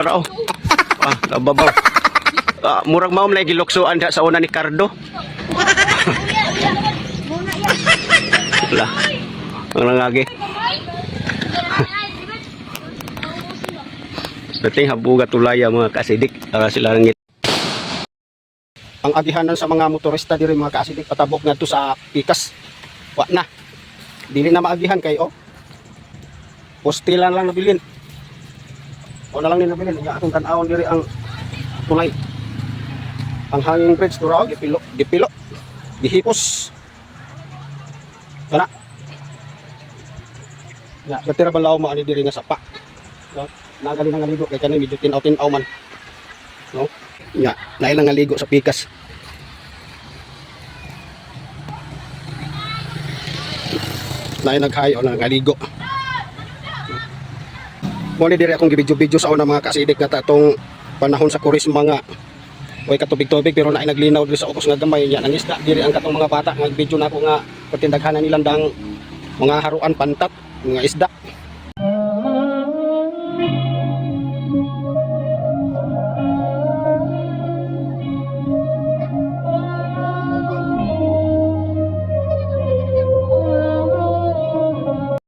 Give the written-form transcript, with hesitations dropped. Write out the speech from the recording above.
Rao. Nababaw. Murag maom lagi giluksoan sa una ni Cardo. Wala. Ang nangagi. Dating habuga tulaya mga kasidik para sila langit. Ang agihanan sa mga motorista diri mga kasidik patabok ngadto sa pikas. Wa na. Dili na maagihan kay postilan lang nabilin. O na lang nila bilin, iya atong tan-awon diri ang tulay. Ang hanging bridge turaw gipilo, gihipos. Kana. Ya, katira balaw mo ani diri nga sapa. No? Nagali nang ligo kay kanay medyo tinaw man. No? Ya, nailang nga ligo sa pikas. Naay naghayo na ngaligo. Muli diri akong gibidyo-bidyo sa una mga kasidik nga tatong panahon sa kurisma nga way katubig-tubig pero naay naglinaw diri sa ukos nga gamay nya nang isda diri ang katong mga bata nga video nako nga patindaghanan nilang dang mga haruan pantat mga isda